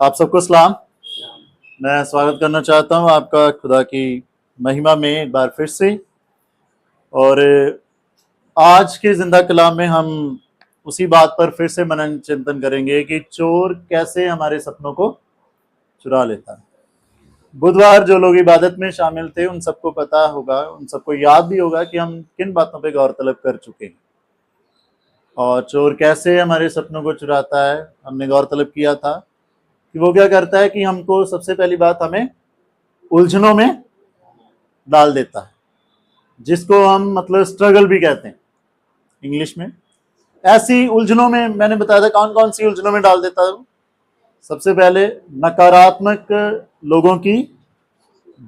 आप सबको सलाम। मैं स्वागत करना चाहता हूं आपका खुदा की महिमा में एक बार फिर से। और आज के जिंदा कलाम में हम उसी बात पर फिर से मनन चिंतन करेंगे कि चोर कैसे हमारे सपनों को चुरा लेता है। बुधवार जो लोग इबादत में शामिल थे उन सबको पता होगा, उन सबको याद भी होगा कि हम किन बातों पे गौर तलब कर चुके हैं और चोर कैसे हमारे सपनों को चुराता है। हमने गौर तलब किया था कि वो क्या करता है कि हमको सबसे पहली बात हमें उलझनों में डाल देता है, जिसको हम मतलब स्ट्रगल भी कहते हैं इंग्लिश में। ऐसी उलझनों में मैंने बताया था कौन कौन सी उलझनों में डाल देता है। सबसे पहले नकारात्मक लोगों की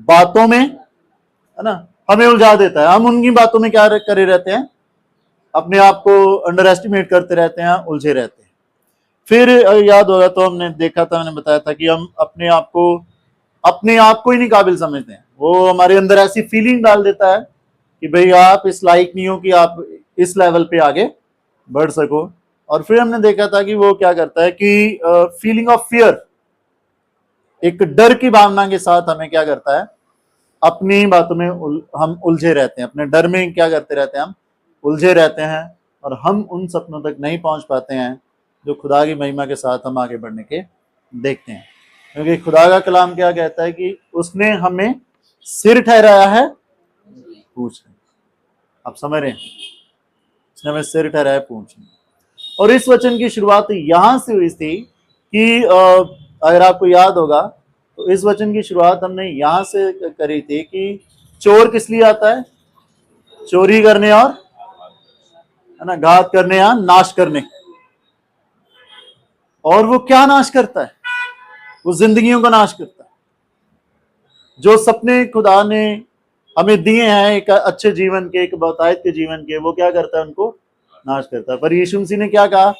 बातों में, है ना, हमें उलझा देता है। हम उनकी बातों में क्या करे रहते हैं, अपने आप को अंडर एस्टिमेट करते रहते हैं, उलझे रहते हैं। फिर याद होगा तो हमने देखा था, मैंने बताया था कि हम अपने आप को ही नहीं काबिल समझते हैं। वो हमारे अंदर ऐसी फीलिंग डाल देता है कि भाई आप इस लायक नहीं हो कि आप इस लेवल पे आगे बढ़ सको। और फिर हमने देखा था कि वो क्या करता है कि फीलिंग ऑफ फियर, एक डर की भावना के साथ हमें क्या करता है, अपनी बातों में हम उलझे रहते हैं। अपने डर में क्या करते रहते हैं, हम उलझे रहते हैं और हम उन सपनों तक नहीं पहुंच पाते हैं जो खुदा की महिमा के साथ हम आगे बढ़ने के देखते हैं। क्योंकि खुदा का कलाम क्या कहता है कि उसने हमें सिर ठहराया है पूंछ नहीं। आप समझ रहे हैं, उसने हमें सिर ठहराया है पूंछ नहीं। और इस वचन की शुरुआत यहां से हुई थी कि अगर आपको याद होगा तो इस वचन की शुरुआत हमने यहां से करी थी कि चोर किस लिए आता है, चोरी करने और, है ना, घात करने या नाश करने। और वो क्या नाश करता है, वो जिंदगियों को नाश करता है। जो सपने खुदा ने हमें दिए हैं एक अच्छे जीवन के, एक बहुतायत के जीवन के, वो क्या करता है, उनको नाश करता है। पर यीशु मसीह ने क्या कहा,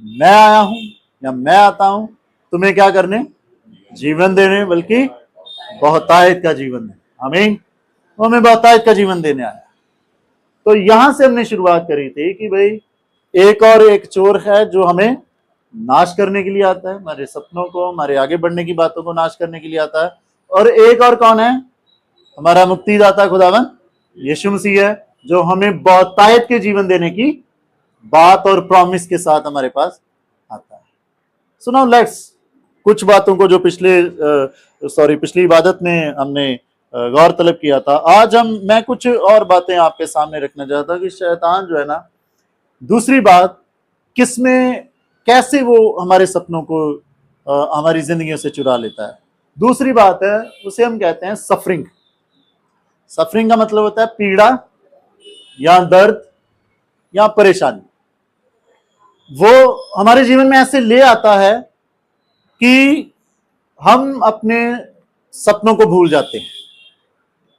मैं आया हूं या मैं आता हूं तुम्हें क्या करने, जीवन देने, बल्कि बहुतायत का जीवन देने। आमीन। वो हमें बहुतायत का जीवन देने आया। तो यहां से हमने शुरुआत करी थी कि भाई एक और एक चोर है जो हमें नाश करने के लिए आता है, हमारे सपनों को, हमारे आगे बढ़ने की बातों को नाश करने के लिए आता है। और एक और कौन है, हमारा मुक्तिदाता खुदावन यीशु मसीह है, जो हमें बहुतायत के जीवन देने की बात और प्रॉमिस के साथ हमारे पास आता है। सो नाउ लेट्स कुछ बातों को जो पिछली इबादत में हमने गौर तलब किया था, आज मैं कुछ और बातें आपके सामने रखना चाहता हूं कि शैतान जो है ना, दूसरी बात किसमें, कैसे वो हमारे सपनों को हमारी जिंदगियों से चुरा लेता है। दूसरी बात है, उसे हम कहते हैं सफरिंग। सफरिंग का मतलब होता है पीड़ा या दर्द या परेशानी। वो हमारे जीवन में ऐसे ले आता है कि हम अपने सपनों को भूल जाते हैं।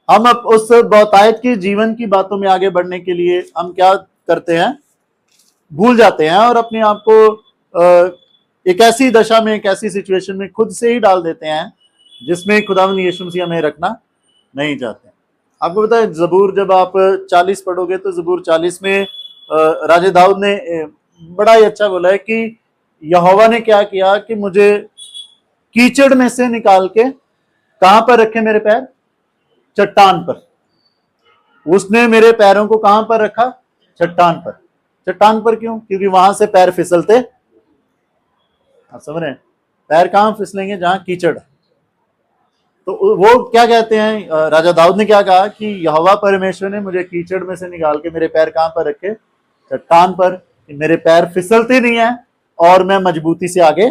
हम उस बहुतायत के जीवन की बातों में आगे बढ़ने के लिए हम क्या करते हैं, भूल जाते हैं और अपने आप को एक ऐसी दशा में, एक ऐसी सिचुएशन में खुद से ही डाल देते हैं जिसमें खुदावंद यीशु मसीह हमें रखना नहीं चाहते। आपको पता है, जबूर जब आप 40 पढ़ोगे तो जबूर 40 में राजा दाऊद ने बड़ा ही अच्छा बोला है कि यहोवा ने क्या किया कि मुझे कीचड़ में से निकाल के कहां पर रखे मेरे पैर, चट्टान पर। उसने मेरे पैरों को कहां पर रखा, चट्टान पर। चट्टान पर क्यों, क्योंकि वहां से पैर फिसलते, आप समझ रहे हैं, पैर कहां फिसलेंगे, जहां कीचड़ है। तो वो क्या कहते हैं, राजा दाऊद ने क्या कहा कि यहोवा परमेश्वर ने मुझे कीचड़ में से निकाल के मेरे पैर कहां पर रखे, चट्टान पर। मेरे पैर फिसलते नहीं है और मैं मजबूती से आगे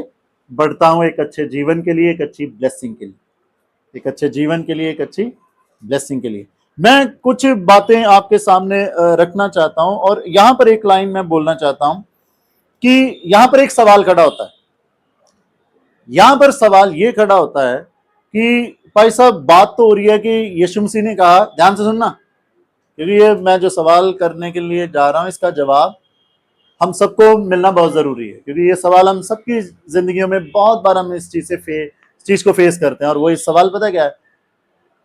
बढ़ता हूं एक अच्छे जीवन के लिए, एक अच्छी ब्लेसिंग के लिए, एक अच्छे जीवन के लिए, एक अच्छी ब्लेसिंग के लिए। मैं कुछ बातें आपके सामने रखना चाहता हूं और यहां पर एक लाइन मैं बोलना चाहता हूं कि यहां पर एक सवाल खड़ा होता है। यहां पर सवाल यह खड़ा होता है कि भाई साहब, बात तो हो रही है कि यीशु मसीह ने कहा, ध्यान से सुनना, क्योंकि ये मैं जो सवाल करने के लिए जा रहा हूं इसका जवाब हम सबको मिलना बहुत जरूरी है। क्योंकि ये सवाल हम सबकी जिंदगियों में बहुत बार हम इस चीज को फेस करते हैं। और वो इस सवाल पता क्या है,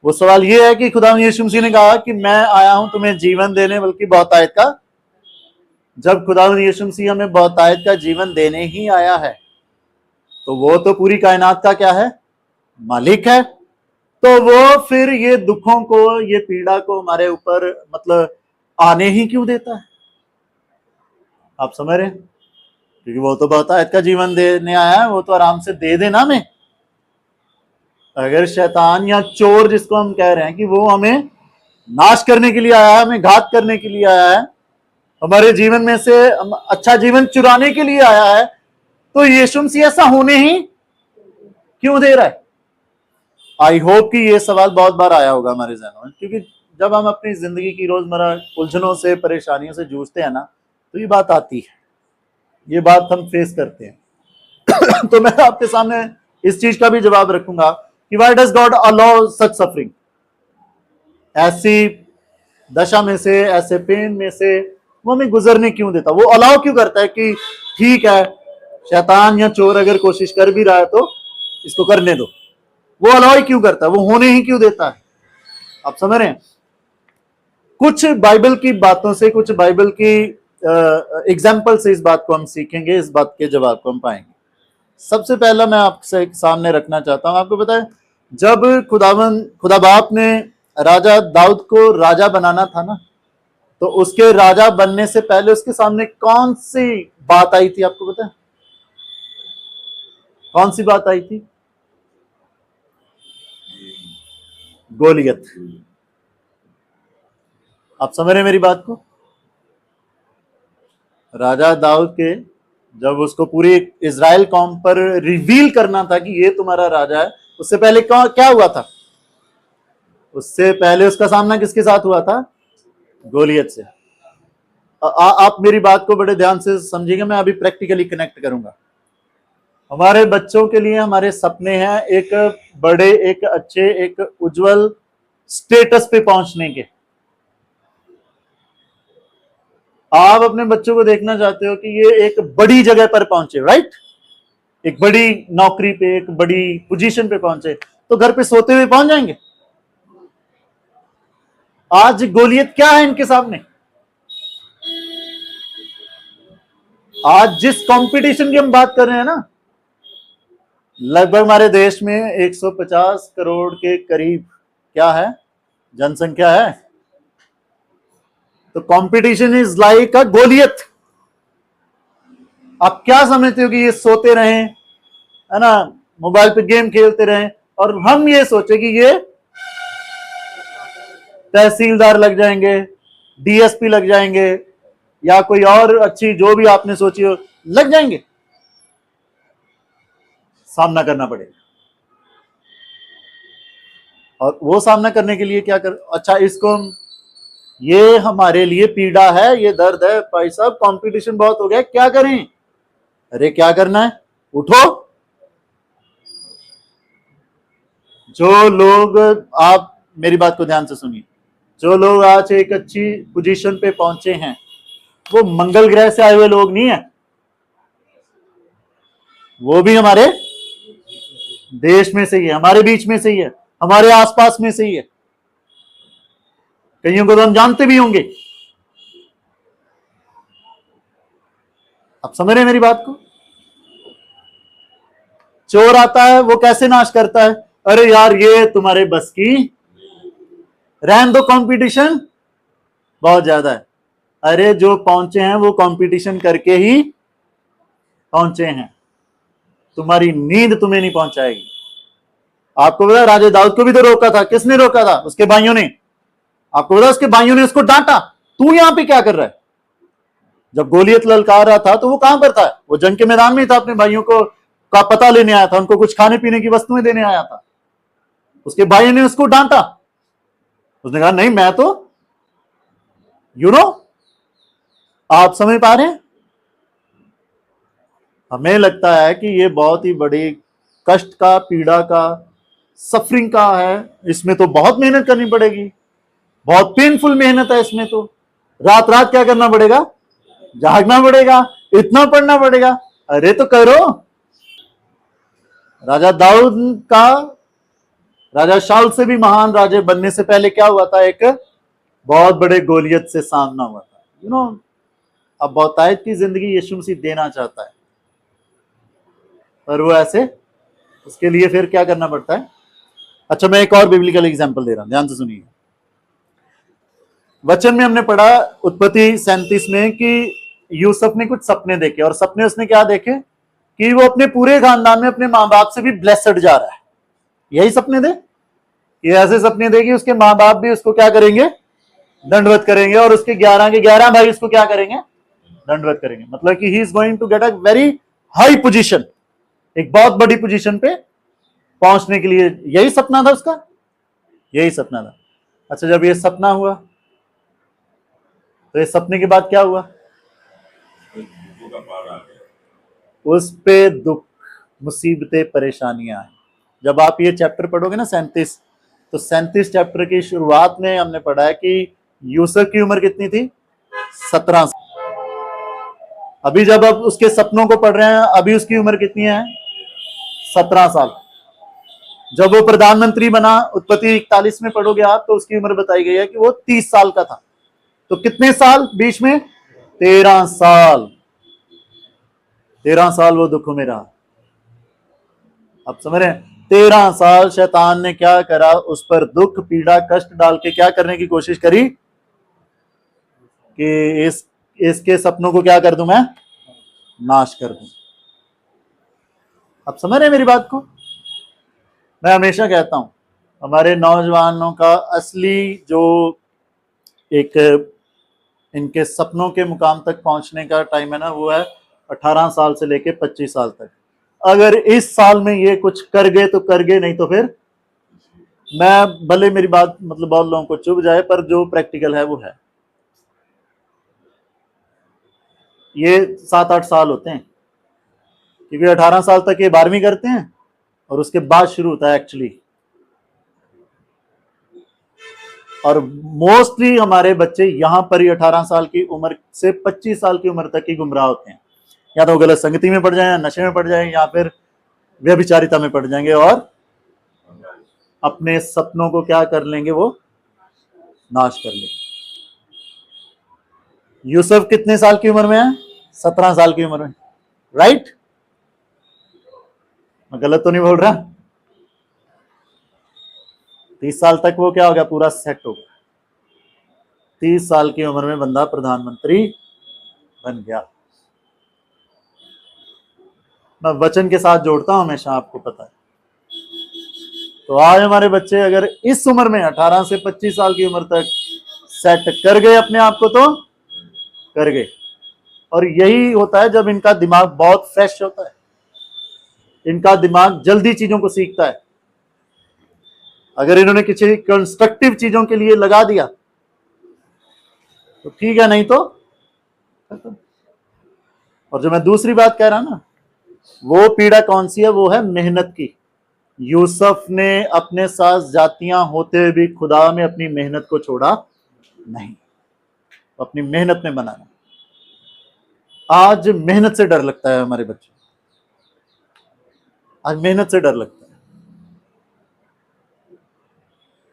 वो सवाल ये है कि खुदा यीशु मसीह ने कहा कि मैं आया हूं तुम्हें जीवन देने, बल्कि बहुतायत का। जब खुदा यीशु मसीह हमें बहुतायत का जीवन देने ही आया है तो वो तो पूरी कायनात का क्या है, मालिक है। तो वो फिर ये दुखों को, ये पीड़ा को हमारे ऊपर मतलब आने ही क्यों देता है? आप समझ रहे हैं? क्योंकि वो तो बहुतायत का जीवन देने आया है, वो तो आराम से दे देना हमें। अगर शैतान या चोर जिसको हम कह रहे हैं कि वो हमें नाश करने के लिए आया है, हमें घात करने के लिए आया है, हमारे जीवन में से अच्छा जीवन चुराने के लिए आया है, तो यीशु मसीह ऐसा होने ही क्यों दे रहा है? आई होप कि ये सवाल बहुत बार आया होगा हमारे जहनों में, क्योंकि जब हम अपनी जिंदगी की रोजमर्रा उलझनों से, परेशानियों से जूझते हैं ना, तो ये बात आती है, ये बात हम फेस करते हैं। तो मैं आपके सामने इस चीज का भी जवाब रखूंगा कि why does God allow such suffering? ऐसी दशा में से, ऐसे पेन में से वो हमें गुजरने क्यों देता? वो अलाउ क्यों करता है कि ठीक है, शैतान या चोर अगर कोशिश कर भी रहा है तो इसको करने दो? वो अलाउ ही क्यों करता है? वो होने ही क्यों देता है? आप समझ रहे हैं? कुछ बाइबल की बातों से, कुछ बाइबल की एग्जाम्पल से इस बात को हम सीखेंगे, इस बात के जवाब को हम पाएंगे। सबसे पहला मैं आपसे सामने रखना चाहता हूं, आपको पता है जब खुदा बाप ने राजा दाऊद को राजा बनाना था ना, तो उसके राजा बनने से पहले उसके सामने कौन सी बात आई थी? आपको पता है कौन सी बात आई थी? गोलियत। आप समझ रहे मेरी बात को? राजा दाऊद के जब उसको पूरी इज़राइल कौम पर रिवील करना था कि ये तुम्हारा राजा है, उससे पहले क्या हुआ था? उससे पहले उसका सामना किसके साथ हुआ था? गोलियत से। आप मेरी बात को बड़े ध्यान से समझिएगा, मैं अभी प्रैक्टिकली कनेक्ट करूंगा। हमारे बच्चों के लिए हमारे सपने हैं एक बड़े, एक अच्छे, एक उज्जवल स्टेटस पे पहुंचने के। आप अपने बच्चों को देखना चाहते हो कि ये एक बड़ी जगह पर पहुंचे, राइट? एक बड़ी नौकरी पे, एक बड़ी पोजीशन पे पहुंचे, तो घर पे सोते हुए पहुंच जाएंगे? आज गोलियत क्या है इनके सामने? आज जिस कंपटीशन की हम बात कर रहे हैं ना, लगभग हमारे देश में 150 करोड़ के करीब क्या है, जनसंख्या है। तो कंपटीशन इज लाइक अ गोलियत। आप क्या समझते हो कि ये सोते रहें, है ना, मोबाइल पे गेम खेलते रहें, और हम ये सोचे कि ये तहसीलदार लग जाएंगे, डीएसपी लग जाएंगे, या कोई और अच्छी जो भी आपने सोची हो लग जाएंगे? सामना करना पड़ेगा। और वो सामना करने के लिए क्या कर, अच्छा इसको ये हमारे लिए पीड़ा है, ये दर्द है, भाई साहब कंपटीशन बहुत हो गया, क्या करें? अरे क्या करना है, उठो। जो लोग, आप मेरी बात को ध्यान से सुनिए, जो लोग आज एक अच्छी पोजीशन पे पहुंचे हैं, वो मंगल ग्रह से आए हुए लोग नहीं है, वो भी हमारे देश में से ही है, हमारे बीच में से ही है, हमारे आसपास में से ही है। कईयों को तो हम जानते भी होंगे। आप समझ रहे हैं मेरी बात को? चोर आता है, वो कैसे नाश करता है? अरे यार ये तुम्हारे बस की, रहन दो, कंपटीशन बहुत ज्यादा है। अरे जो पहुंचे हैं वो कंपटीशन करके ही पहुंचे हैं, तुम्हारी नींद तुम्हें नहीं पहुंचाएगी। आपको पता राजा दाऊद को भी तो रोका था, किसने रोका था? उसके भाइयों ने। आपको पता उसके भाइयों ने उसको डांटा, तू यहां पे क्या कर रहा है? जब गोलियत ललकार रहा था तो वो कहां पर था? वो जंग के मैदान में था, अपने भाइयों को का पता लेने आया था, उनको कुछ खाने पीने की वस्तुएं देने आया था। उसके भाइयों ने उसको डांटा, उसने कहा नहीं मैं तो आप समझ पा रहे हैं? हमें लगता है कि ये बहुत ही बड़ी कष्ट का, पीड़ा का, सफरिंग का है, इसमें तो बहुत मेहनत करनी पड़ेगी, बहुत पेनफुल मेहनत है इसमें, तो रात रात क्या करना पड़ेगा? जागना पड़ेगा, इतना पढ़ना पड़ेगा। अरे तो करो। राजा दाऊद का राजा शाऊल से भी महान राजा बनने से पहले क्या हुआ था? एक बहुत बड़े गोलियत से सामना हुआ था। अब बहुतायत की जिंदगी यीशु मसीह देना चाहता है, पर वो ऐसे, उसके लिए फिर क्या करना पड़ता है। अच्छा, मैं एक और बिब्लिकल एग्जांपल दे रहा हूं, ध्यान से सुनिए। वचन में हमने पढ़ा उत्पत्ति 37 में कि यूसुफ ने कुछ सपने देखे, और सपने उसने क्या देखे कि वो अपने पूरे खानदान में अपने माँ बाप से भी ब्लेसड जा रहा है। यही सपने दे, ये ऐसे सपने दे कि उसके माँ बाप भी उसको क्या करेंगे, दंडवत करेंगे, और उसके 11 के 11 भाई उसको क्या करेंगे, दंडवत करेंगे। मतलब कि he is going to get a very high position, एक बहुत बड़ी पोजीशन पे पहुंचने के लिए। यही सपना था उसका, यही सपना था। अच्छा, जब ये सपना हुआ तो ये सपने के बाद क्या हुआ, उस पे दुख, मुसीबतें, परेशानियां आई। जब आप ये चैप्टर पढ़ोगे ना 37, तो 37 चैप्टर की शुरुआत में हमने पढ़ा है कि यूसुफ की उम्र कितनी थी, 17 साल। अभी जब अब उसके सपनों को पढ़ रहे हैं, अभी उसकी उम्र कितनी है, 17 साल। जब वो प्रधानमंत्री बना, उत्पत्ति 41 में पढ़ोगे आप, तो उसकी उम्र बताई गई है कि वो 30 साल का था। तो कितने साल बीच में, 13 साल, 13 साल वो दुखों में रहा। आप समझ रहे हैं, 13 साल शैतान ने क्या करा, उस पर दुख, पीड़ा, कष्ट डाल के क्या करने की कोशिश करी कि इसके सपनों को क्या कर दूं मैं, नाश कर दूं। आप समझ रहे हैं मेरी बात को। मैं हमेशा कहता हूं हमारे नौजवानों का असली जो एक इनके सपनों के मुकाम तक पहुंचने का टाइम है ना, वो है 18 साल से लेके 25 साल तक। अगर इस साल में ये कुछ कर गए तो कर गए, नहीं तो फिर मैं, भले मेरी बात मतलब बहुत लोगों को चुभ जाए, पर जो प्रैक्टिकल है वो है। ये 7-8 साल होते हैं, क्योंकि 18 साल तक ये 12वीं करते हैं, और उसके बाद शुरू होता है एक्चुअली। और मोस्टली हमारे बच्चे यहां पर ही 18 साल की उम्र से 25 साल की उम्र तक ही गुमराह होते हैं। या तो गलत संगति में पड़ जाए, या नशे में पड़ जाए, या फिर व्यभिचारिता में पड़ जाएंगे, और अपने सपनों को क्या कर लेंगे, वो नाश कर लेंगे। यूसुफ कितने साल की उम्र में है, 17 साल की उम्र में, राइट। मैं गलत तो नहीं बोल रहा। 30 साल तक वो क्या हो गया, पूरा सेट हो गया। 30 साल की उम्र में बंदा प्रधानमंत्री बन गया। मैं वचन के साथ जोड़ता हूं हमेशा, आपको पता है। तो आज हमारे बच्चे अगर इस उम्र में 18 से 25 साल की उम्र तक सेट कर गए अपने आप को, तो कर गए। और यही होता है जब इनका दिमाग बहुत फ्रेश होता है, इनका दिमाग जल्दी चीजों को सीखता है। अगर इन्होंने किसी कंस्ट्रक्टिव चीजों के लिए लगा दिया तो ठीक है, नहीं तो। और जो मैं दूसरी बात कह रहा ना, वो पीड़ा कौन सी है, वो है मेहनत की। यूसुफ ने अपने साथ जातियां होते हुए भी खुदा में अपनी मेहनत को छोड़ा नहीं, अपनी मेहनत में बनाना। आज मेहनत से डर लगता है हमारे बच्चों, आज मेहनत से डर लगता है।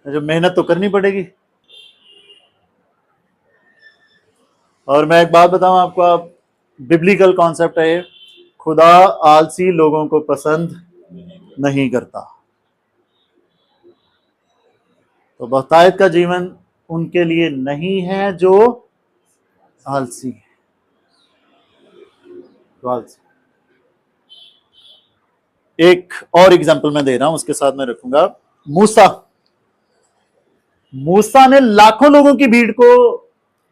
जो मेहनत तो करनी पड़ेगी। और मैं एक बात बताऊं आपको, आप बिब्लिकल कॉन्सेप्ट है, खुदा आलसी लोगों को पसंद नहीं करता। तो बहुतायत का जीवन उनके लिए नहीं है जो आलसी है, तो आलसी। एक और एग्जांपल मैं दे रहा हूं, उसके साथ मैं रखूंगा। मूसा, मूसा ने लाखों लोगों की भीड़ को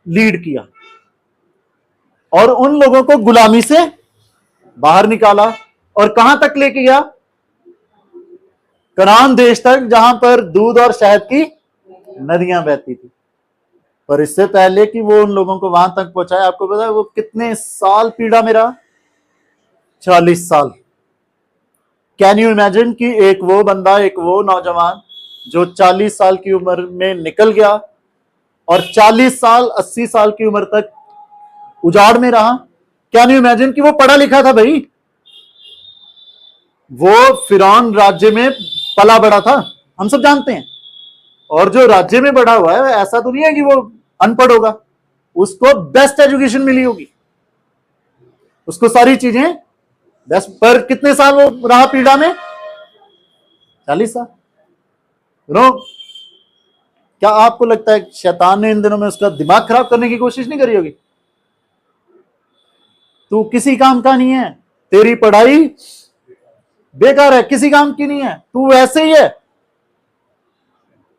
लीड किया और उन लोगों को गुलामी से बाहर निकाला, और कहां तक लेके गया, कनान देश तक, जहां पर दूध और शहद की नदियां बहती थी। पर इससे पहले कि वो उन लोगों को वहां तक पहुंचाए, आपको पता है वो कितने साल पीड़ा में रहा, 40 साल। कैन यू इमेजिन कि एक वो बंदा, एक वो नौजवान जो 40 साल की उम्र में निकल गया, और 40 साल 80 साल की उम्र तक उजाड़ में रहा। कैन यू इमेजिन कि वो पढ़ा लिखा था भाई, वो फिरौन राज्य में पला बड़ा था, हम सब जानते हैं। और जो राज्य में बड़ा हुआ है, ऐसा तो नहीं है कि वो अनपढ़ होगा, उसको बेस्ट एजुकेशन मिली होगी, उसको सारी चीजें 10 पर कितने साल वो रहा पीड़ा में? 40 साल। नो, क्या आपको लगता है शैतान ने इन दिनों में उसका दिमाग खराब करने की कोशिश नहीं करी होगी? तू किसी काम का नहीं है, तेरी पढ़ाई बेकार है, किसी काम की नहीं है, तू ऐसे ही है।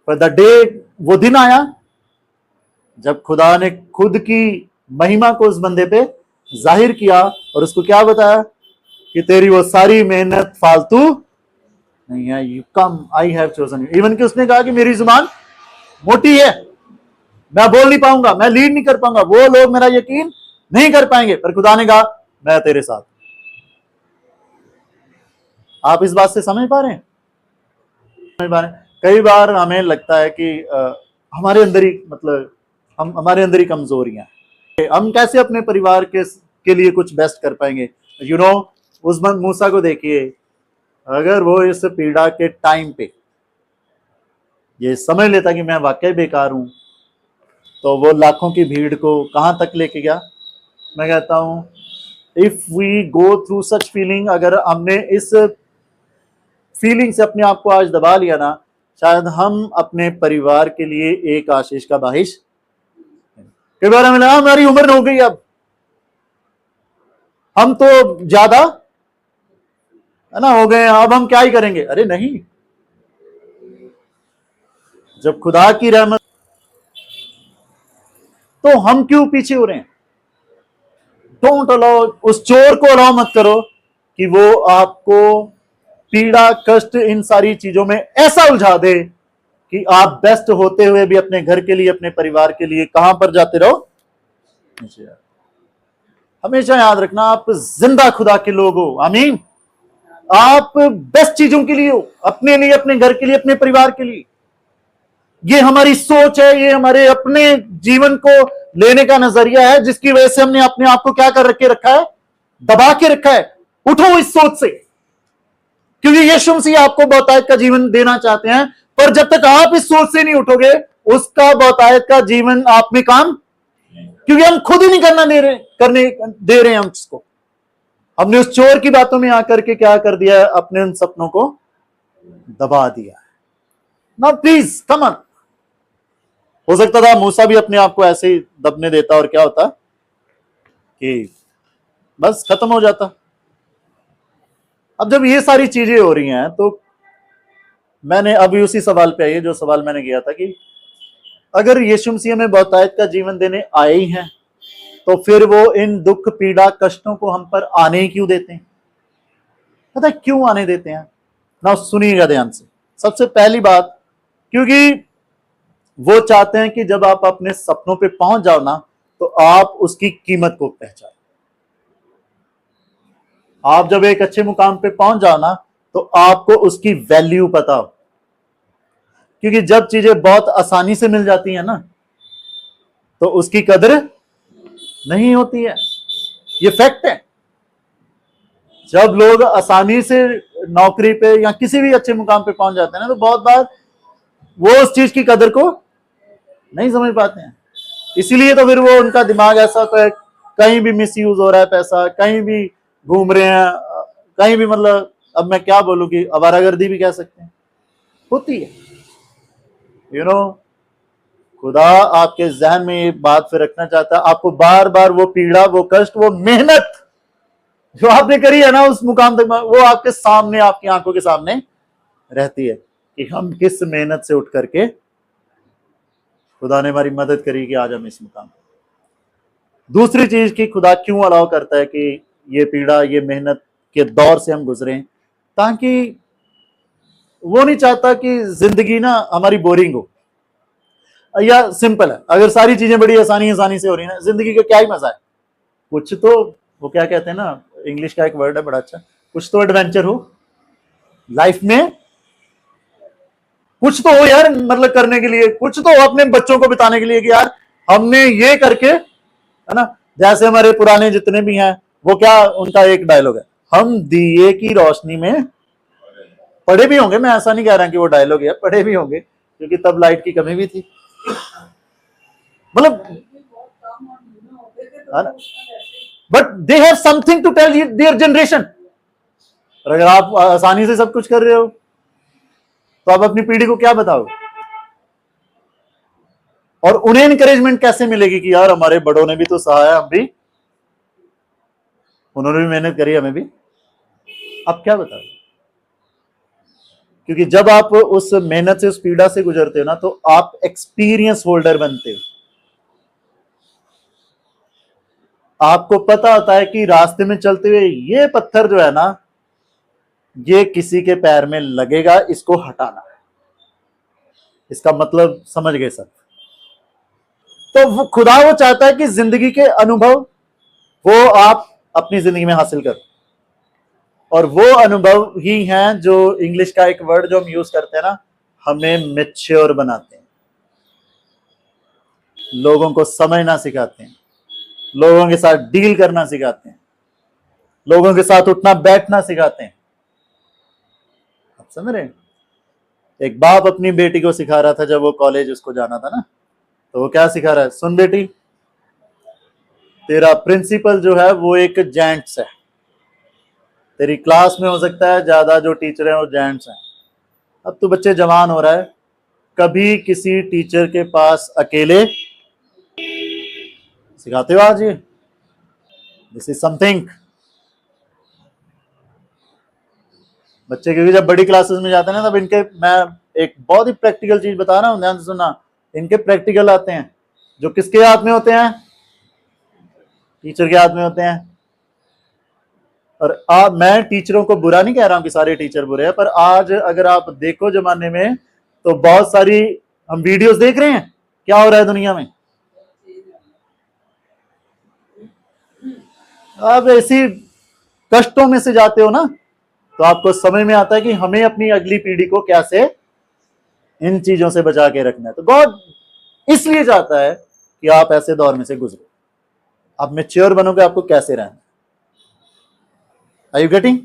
पर द डे, वो दिन आया जब खुदा ने खुद की महिमा को उस बंदे पे जाहिर किया और उसको क्या बताया कि तेरी वो सारी मेहनत फालतू नहीं है, you come, I have chosen you. Even कि उसने कहा कि मेरी जुबान मोटी है, मैं बोल नहीं पाऊंगा, मैं लीड नहीं कर पाऊंगा, वो लोग मेरा यकीन नहीं कर पाएंगे, पर खुदा ने कहा मैं तेरे साथ। आप इस बात से समझ पा रहे हैं? समझ पा रहे हैं? कई बार हमें लगता है कि हमारे अंदर ही मतलब हमारे अंदर ही कमजोरियां, हम कैसे अपने परिवार के लिए कुछ बेस्ट कर पाएंगे। यू नो, उस मूसा को देखिए, अगर वो इस पीड़ा के टाइम पे ये समझ लेता कि मैं वाकई बेकार हूं, तो वो लाखों की भीड़ को कहां तक लेके गया। मैं कहता हूं, if we go through such feeling, अगर हमने इस फीलिंग से अपने आप को आज दबा लिया ना, शायद हम अपने परिवार के लिए एक आशीष का बाहिश। कई बार हमें लगा हमारी उम्र हो गई, अब हम तो ज्यादा है ना हो गए, अब हम क्या ही करेंगे। अरे नहीं, जब खुदा की रहमत, तो हम क्यों पीछे हो रहे हैं? डोंट अलाउ, उस चोर को अलाउ मत करो कि वो आपको पीड़ा, कष्ट, इन सारी चीजों में ऐसा उलझा दे कि आप बेस्ट होते हुए भी अपने घर के लिए, अपने परिवार के लिए कहां पर जाते रहो। हमेशा याद रखना, आप जिंदा खुदा के लोग हो। आमीन। आप बेस्ट चीजों के लिए हो, अपने लिए, अपने घर के लिए, अपने परिवार के लिए। ये हमारी सोच है, ये हमारे अपने जीवन को लेने का नजरिया है, जिसकी वजह से हमने अपने आप को क्या कर रखा है, दबा के रखा है। उठो इस सोच से, क्योंकि यीशु मसीह आपको बहुतायत का जीवन देना चाहते हैं, पर जब तक आप इस सोच से नहीं उठोगे, उसका बहुतायत का जीवन आप में काम, क्योंकि हम खुद ही नहीं करने दे रहे हैं हम उसको। हमने उस चोर की बातों में आकर के क्या कर दिया है, अपने उन सपनों को दबा दिया है। ना प्लीज कम ऑन। हो सकता था मूसा भी अपने आप को ऐसे ही दबने देता और क्या होता कि बस खत्म हो जाता। अब जब ये सारी चीजें हो रही हैं, तो मैंने अभी उसी सवाल पे आई, जो सवाल मैंने किया था कि अगर यीशु मसीह हमें बहुतायत का जीवन देने आए ही हैं, तो फिर वो इन दुख, पीड़ा, कष्टों को हम पर आने ही क्यों देते हैं? पता है क्यों आने देते हैं ना? सुनिएगा ध्यान से। सबसे पहली बात, क्योंकि वो चाहते हैं कि जब आप अपने सपनों पे पहुंच जाओ ना, तो आप उसकी कीमत को पहचानो। आप जब एक अच्छे मुकाम पे पहुंच जाओ ना, तो आपको उसकी वैल्यू पता हो। क्योंकि जब चीजें बहुत आसानी से मिल जाती हैं ना, तो उसकी कदर नहीं होती है। ये फैक्ट है। जब लोग आसानी से नौकरी पे या किसी भी अच्छे मुकाम पे पहुंच जाते हैं ना, तो बहुत बार वो उस चीज की कदर को नहीं समझ पाते हैं। इसीलिए तो फिर वो उनका दिमाग ऐसा होता है, कहीं भी मिस यूज हो रहा है पैसा, कहीं भी घूम रहे हैं, कहीं भी, मतलब अब मैं क्या बोलूं कि आवारागर्दी भी कह सकते हैं, होती है। यू नो, खुदा आपके जहन में ये बात फिर रखना चाहता है, आपको बार बार वो पीड़ा, वो कष्ट, वो मेहनत जो आपने करी है ना उस मुकाम तक, वो आपके सामने, आपकी आंखों के सामने रहती है कि हम किस मेहनत से उठ करके खुदा ने हमारी मदद करी कि आज हम इस मुकाम पर। दूसरी चीज कि खुदा क्यों अलाउ करता है कि ये पीड़ा, ये मेहनत के दौर से हम गुजरें, ताकि वो नहीं चाहता कि जिंदगी ना हमारी बोरिंग हो या सिंपल है। अगर सारी चीजें बड़ी आसानी से हो रही है ना, जिंदगी का क्या ही मजा है। कुछ तो, वो क्या कहते हैं ना, इंग्लिश का एक वर्ड है बड़ा अच्छा, कुछ तो एडवेंचर हो लाइफ में, कुछ तो हो यार, मतलब करने के लिए, कुछ तो हो अपने बच्चों को बिताने के लिए कि यार हमने ये करके, है ना। जैसे हमारे पुराने जितने भी हैं, वो क्या, उनका एक डायलॉग है, हम दिए की रोशनी में, पढ़े भी होंगे, मैं ऐसा नहीं कह रहा कि वो डायलॉग है, पढ़े भी होंगे, क्योंकि तब लाइट की कमी भी थी, मतलब, but they have something to tell their generation. और अगर आप आसानी से सब कुछ कर रहे हो तो आप अपनी पीढ़ी को क्या बताओगे? और उन्हें इंकरेजमेंट कैसे मिलेगी कि यार हमारे बड़ों ने भी तो सहा है, हम भी, उन्होंने भी मेहनत करी, हमें भी। आप क्या बताओगे? क्योंकि जब आप उस मेहनत से, उस पीड़ा से गुजरते हो ना, तो आप एक्सपीरियंस होल्डर बनते हो। आपको पता होता है कि रास्ते में चलते हुए ये पत्थर जो है ना, ये किसी के पैर में लगेगा, इसको हटाना है। इसका मतलब समझ गए सब? तो वो खुदा वो चाहता है कि जिंदगी के अनुभव वो आप अपनी जिंदगी में हासिल करो, और वो अनुभव ही हैं जो इंग्लिश का एक वर्ड जो हम यूज करते हैं ना, हमें मैच्योर बनाते हैं, लोगों को समझना सिखाते हैं, लोगों के साथ डील करना सिखाते हैं, लोगों के साथ उठना बैठना सिखाते हैं। आप समझ रहे हैं? एक बाप अपनी बेटी को सिखा रहा था जब वो कॉलेज उसको जाना था ना, तो वो क्या सिखा रहा है? सुन बेटी, तेरा प्रिंसिपल जो है वो एक जेंट्स है, तेरी क्लास में हो सकता है ज्यादा जो टीचर हैं वो जेंट्स हैं। अब तू बच्चे जवान हो रहा है, कभी किसी टीचर के पास अकेले सिखाते हो आज? ये दिस इज समथिंग। बच्चे क्योंकि जब बड़ी क्लासेस में जाते हैं ना, तब इनके, मैं एक बहुत ही प्रैक्टिकल चीज बता रहा हूँ, ध्यान से सुनना। इनके प्रैक्टिकल आते हैं जो किसके हाथ में होते हैं? टीचर के हाथ में होते हैं। और मैं टीचरों को बुरा नहीं कह रहा हूं कि सारे टीचर बुरे हैं, पर आज अगर आप देखो जमाने में, तो बहुत सारी हम वीडियोस देख रहे हैं क्या हो रहा है दुनिया में। आप ऐसी कष्टों में से जाते हो ना, तो आपको समझ में आता है कि हमें अपनी अगली पीढ़ी को कैसे इन चीजों से बचा के रखना है। तो गॉड इसलिए चाहता है कि आप ऐसे दौर में से गुजरो, आप मैच्योर बनोगे, आपको कैसे रहना। Are you getting?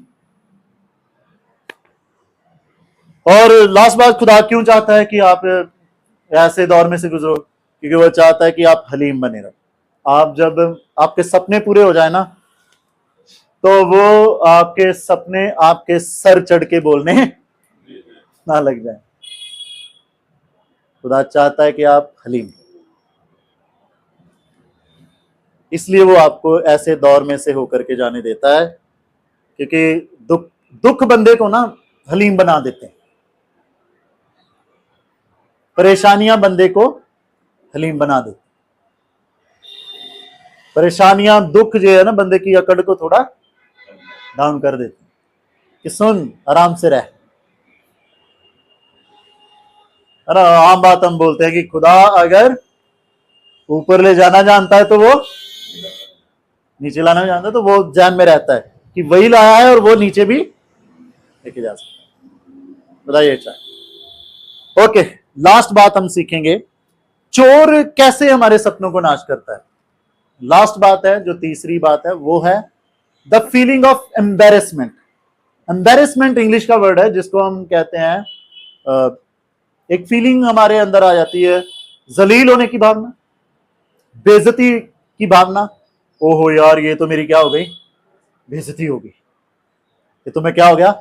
और लास्ट बात, खुदा क्यों चाहता है कि आप ऐसे दौर में से गुजरो? क्योंकि वो चाहता है कि आप हलीम बने रहो। आप जब आपके सपने पूरे हो जाए ना, तो वो आपके सपने आपके सर चढ़ के बोलने ना लग जाए। खुदा चाहता है कि आप हलीम, इसलिए वो आपको ऐसे दौर में से होकर के जाने देता है, क्योंकि दुख दुख बंदे को ना हलीम बना देते हैं, परेशानियां बंदे को हलीम बना देते। परेशानियां, दुख जो है ना, बंदे की अकड़ को थोड़ा डाउन कर देते हैं कि सुन, आराम से रह। अरे आम बात हम बोलते हैं कि खुदा अगर ऊपर ले जाना जानता है तो वो नीचे लाना जानता है, तो वो ध्यान में रहता है कि वही लाया है और वो नीचे भी लेके जा सकता। बताइए चाहे। ओके, लास्ट बात हम सीखेंगे, चोर कैसे हमारे सपनों को नाश करता है। लास्ट बात है, जो तीसरी बात है, वो है the feeling of embarrassment. Embarrassment English का वर्ड है जिसको हम कहते हैं, एक फीलिंग हमारे अंदर आ जाती है, जलील होने की भावना, बेइज्जती की भावना। ओहो यार, ये तो मेरी क्या हो गई? बेइज्जती हो गई। ये तो मैं क्या हो गया?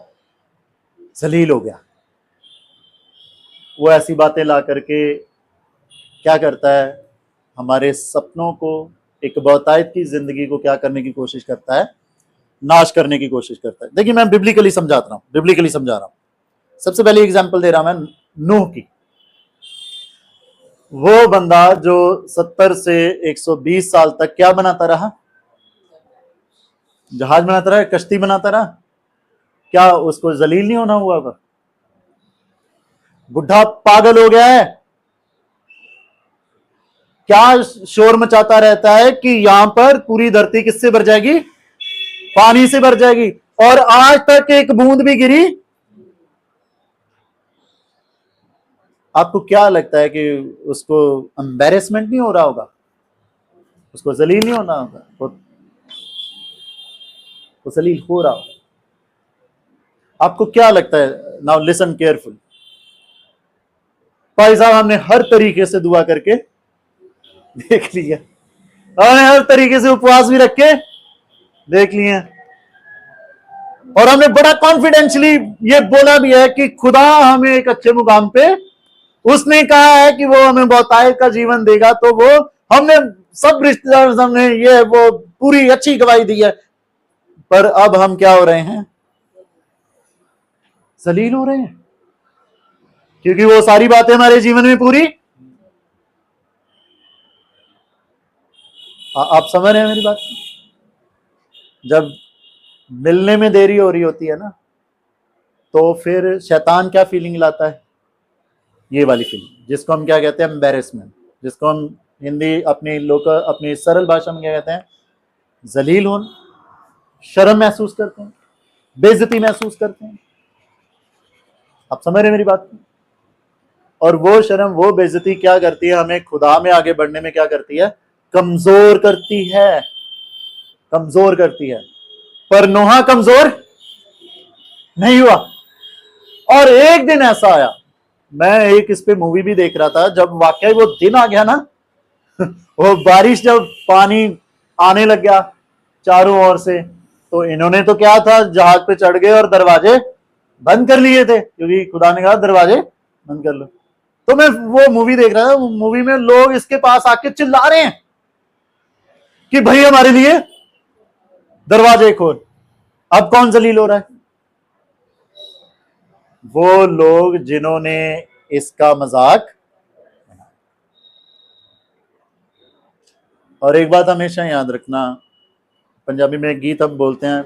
जलील हो गया। वो ऐसी बातें ला करके क्या करता है? हमारे सपनों को, एक बहुतायत की जिंदगी को क्या करने की कोशिश करता है? नाश करने की कोशिश करता है। देखिए, मैं बिब्लिकली समझाता रहा हूं, बिब्लिकली समझा रहा हूं। सबसे पहले एग्जांपल दे रहा हूं मैं नूह की। वो बंदा जो 70 से 120 साल तक क्या बनाता रहा? जहाज बनाता रहा, कश्ती बनाता रहा। क्या उसको जलील नहीं होना हुआ? बुढ़ा पागल हो गया है, क्या शोर मचाता रहता है कि यहां पर पूरी धरती किससे भर जाएगी? पानी से भर जाएगी, और आज तक एक बूंद भी गिरी। आपको क्या लगता है कि उसको एम्बैरेसमेंट नहीं हो रहा होगा? उसको जलील नहीं होना होगा? वो जलील हो रहा होगा। आपको क्या लगता है? Now listen careful. भाई साहब, हमने हर तरीके से दुआ करके देख लिया, हमने हर तरीके से उपवास भी रख के देख लिए, और हमने बड़ा कॉन्फिडेंशियली ये बोला भी है कि खुदा हमें एक अच्छे मुकाम पे, उसने कहा है कि वो हमें बहुतायत का जीवन देगा, तो वो हमने सब रिश्तेदार सामने ये वो पूरी अच्छी गवाही दी है। पर अब हम क्या हो रहे हैं? जलील हो रहे हैं, क्योंकि वो सारी बातें हमारे जीवन में पूरी। आप समझ रहे हैं मेरी बात? जब मिलने में देरी हो रही होती है ना, तो फिर शैतान क्या फीलिंग लाता है? ये वाली फीलिंग, जिसको हम क्या कहते हैं? एम्बेरसमेंट, जिसको हम हिंदी अपनी अपनी सरल भाषा में क्या कहते हैं? जलील होना। शर्म महसूस करते हैं, बेइज्जती महसूस करते हैं। आप समझ रहे हैं मेरी बात? और वो शर्म, वो बेइज्जती क्या करती है? हमें खुदा में आगे बढ़ने में क्या करती है? कमजोर करती है, कमजोर करती है। पर नोहा कमजोर नहीं हुआ। और एक दिन ऐसा आया, मैं एक इस पे मूवी भी देख रहा था, जब वाकई वो दिन आ गया ना, वो बारिश, जब पानी आने लग गया चारों ओर से, तो इन्होंने तो क्या था, जहाज पे चढ़ गए और दरवाजे बंद कर लिए थे, क्योंकि खुदा ने कहा दरवाजे बंद कर लो। तो मैं वो मूवी देख रहा था, वो मूवी में लोग इसके पास आके चिल्ला रहे हैं कि भाई हमारे लिए दरवाजे खोल। अब कौन जलील हो रहा है? वो लोग जिन्होंने इसका मजाक। और एक बात हमेशा याद रखना, पंजाबी में एक गीत हम बोलते हैं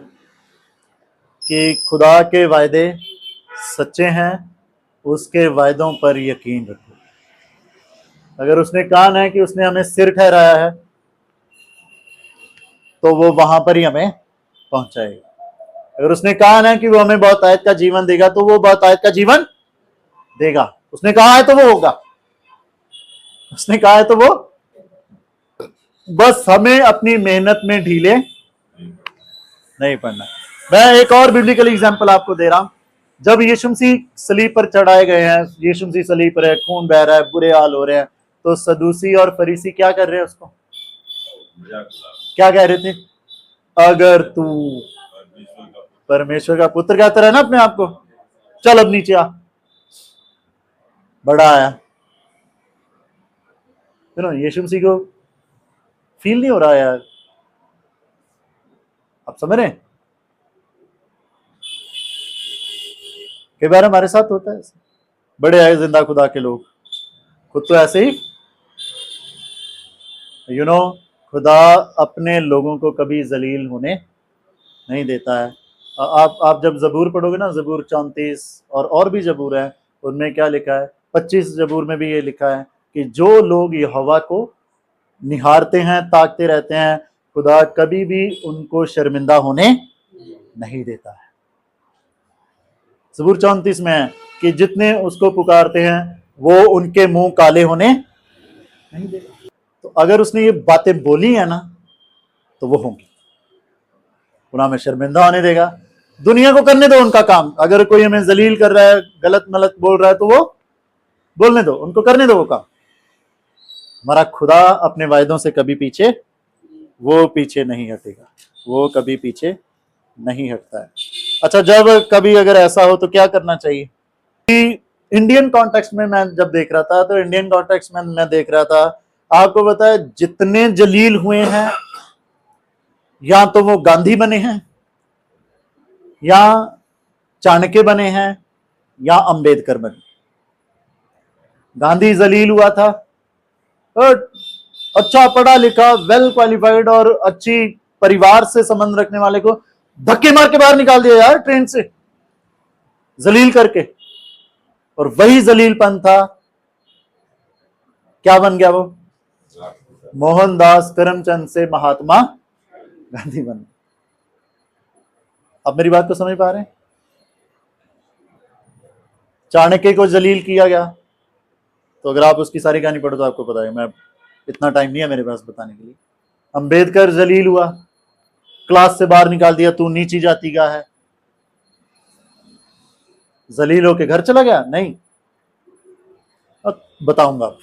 कि खुदा के वायदे सच्चे हैं, उसके वायदों पर यकीन रखो। अगर उसने कहा है कि उसने हमें सिर ठहराया है, तो वो वहां पर ही हमें पहुंचाएगा। अगर उसने कहा है कि वो हमें बहुतायत का जीवन देगा, तो वो बहुतायत का जीवन देगा। उसने कहा है तो वो होगा, उसने कहा है तो वो। बस हमें अपनी मेहनत में ढीले नहीं पड़ना। मैं एक और बिब्लिकल एग्जांपल आपको दे रहा हूं। जब यीशु मसीह सलीब पर चढ़ाए गए हैं, यीशु मसीह सलीब पर है, खून बह रहा है, बुरे हाल हो रहे हैं, तो सदूसी और फरीसी क्या कर रहे हैं? उसको क्या कह रहे थे? अगर तू परमेश्वर का पुत्र कहता है ना अपने आप को, चल अब नीचे आ। बड़ा आया, यीशु मसीह को फील नहीं हो रहा यार। आप समझ रहे हैं? कई बार हमारे साथ होता है, बड़े आए जिंदा खुदा के लोग खुद तो ऐसे ही, खुदा अपने लोगों को कभी जलील होने नहीं देता है। आप जब जबूर पढ़ोगे ना, जबूर 34 और भी जबूर है, उनमें क्या लिखा है? 25 जबूर में भी ये लिखा है कि जो लोग यहोवा को निहारते हैं, ताकते रहते हैं, खुदा कभी भी उनको शर्मिंदा होने नहीं देता है। जबूर 34 में है कि जितने उसको पुकारते हैं वो उनके मुंह काले होने नहीं देगा। तो अगर उसने ये बातें बोली है ना, तो वो होंगी। खुदा में शर्मिंदा होने देगा। दुनिया को करने दो उनका काम। अगर कोई हमें जलील कर रहा है, गलत मलत बोल रहा है, तो वो बोलने दो, उनको करने दो वो काम। हमारा खुदा अपने वायदों से कभी पीछे नहीं हटेगा, वो कभी पीछे नहीं हटता है। अच्छा, जब कभी अगर ऐसा हो तो क्या करना चाहिए? कि इंडियन कॉन्टेक्स्ट में मैं जब देख रहा था, तो इंडियन कॉन्टेक्स्ट में मैं देख रहा था, आपको पता है जितने जलील हुए हैं, या तो वो गांधी बने हैं, या चाणक्य बने हैं, या अंबेडकर बने। गांधी जलील हुआ था, अच्छा पढ़ा लिखा, वेल क्वालिफाइड और अच्छी परिवार से संबंध रखने वाले को धक्के मार के बाहर निकाल दिया यार, ट्रेन से जलील करके। और वही जलीलपन था, क्या बन गया वो? मोहनदास करमचंद से महात्मा गांधी बन। अब मेरी बात को समझ पा रहे हैं? चाणक्य को जलील किया गया, तो अगर आप उसकी सारी कहानी पढ़ो तो आपको पता है, मैं इतना टाइम नहीं है मेरे पास बताने के लिए। अंबेडकर जलील हुआ, क्लास से बाहर निकाल दिया, तू नीची जाति का है। जलील होके घर चला गया? नहीं, अब बताऊंगा।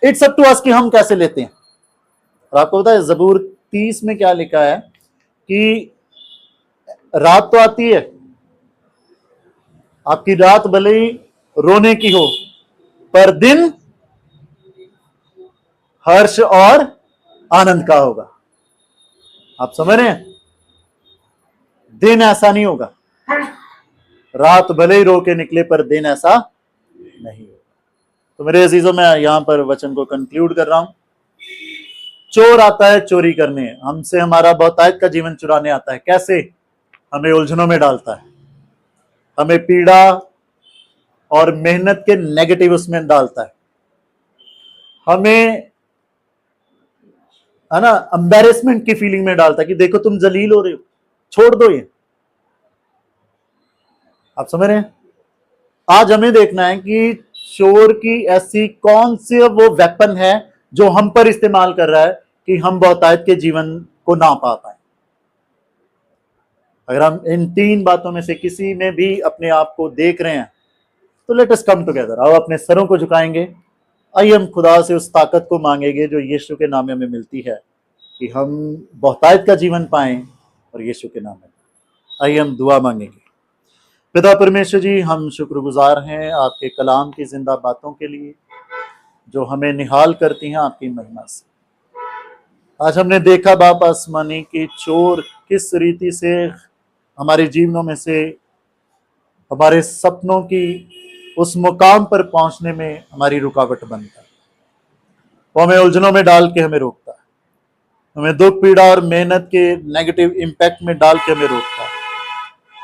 इट्स अप टू अस कि हम कैसे लेते हैं। और आपको पता है जबूर 30 में क्या लिखा है कि रात तो आती है, आपकी रात भले ही रोने की हो, पर दिन हर्ष और आनंद का होगा। आप समझ रहे हैं? दिन ऐसा नहीं होगा, रात भले ही रो के निकले पर दिन ऐसा नहीं होगा। तो मेरे अजीजों, मैं यहां पर वचन को कंक्लूड कर रहा हूं। चोर आता है चोरी करने, हमसे हमारा बहुतायत का जीवन चुराने आता है। कैसे? हमें उलझनों में डालता है, हमें पीड़ा और मेहनत के नेगेटिव उसमें डालता है, हमें है ना एम्बैरेसमेंट की फीलिंग में डालता है कि देखो तुम जलील हो रहे हो, छोड़ दो ये। आप समझ रहे हैं? आज हमें देखना है कि चोर की ऐसी कौन सी वो वेपन है जो हम पर इस्तेमाल कर रहा है कि हम बहुतायत के जीवन को ना पा पाए। अगर हम इन 3 बातों में से किसी में भी अपने आप को देख रहे हैं तो लेट अस कम टुगेदर। आओ अपने सरों को झुकाएंगे, आइए हम खुदा से उस ताकत को मांगेंगे जो यीशु के नाम में हमें मिलती है कि हम बहुतायत का जीवन पाएं, और यीशु के नाम में आइए हम दुआ मांगेंगे। पिता परमेश्वर जी, हम शुक्रगुजार हैं आपके कलाम की जिंदा बातों के लिए जो हमें निहाल करती हैं आपकी महिमा से। आज हमने देखा बाप आसमानी की चोर किस रीति से हमारे जीवनों में से हमारे सपनों की उस मुकाम पर पहुंचने में हमारी रुकावट बनता है। वो हमें उलझनों में डाल के हमें रोकता है, हमें दुख पीड़ा और मेहनत के नेगेटिव इम्पैक्ट में डाल के हमें रोकता है।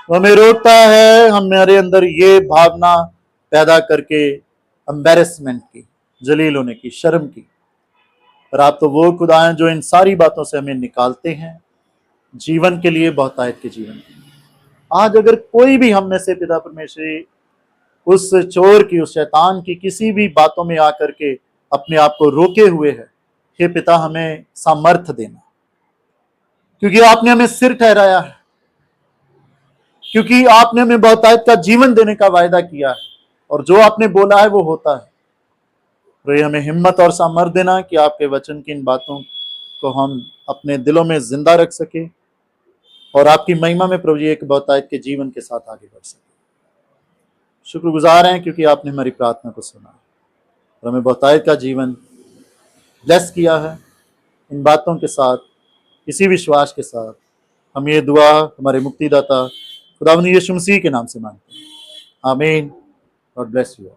वो हमें रोकता है हमारे अंदर ये भावना पैदा करके एम्बैरेसमेंट की, जलील होने की, शर्म की। पर आप तो वो खुदा हैं जो इन सारी बातों से हमें निकालते हैं जीवन के लिए, बहुतायत के जीवन के लिए। आज अगर कोई भी हम में से पिता परमेश्वरी उस चोर की, उस शैतान की किसी भी बातों में आकर के अपने आप को रोके हुए है, हे पिता हमें सामर्थ्य देना, क्योंकि आपने हमें सिर ठहराया है, क्योंकि आपने हमें बहुतायत का जीवन देने का वायदा किया है, और जो आपने बोला है वो होता है। तो ये हमें हिम्मत और सामर्थ्य देना कि आपके वचन की इन बातों को हम अपने दिलों में जिंदा रख सके और आपकी महिमा में प्रभु जी एक बहुतायत के जीवन के साथ आगे बढ़ सके। शुक्रगुजार हैं क्योंकि आपने हमारी प्रार्थना को सुना और हमें बहुतायत का जीवन ब्लेस किया है। इन बातों के साथ, इसी विश्वास के साथ हम ये दुआ हमारे मुक्तिदाता खुदावंद यीशु मसीह के नाम से मांगते हैं। आमीन। God bless you.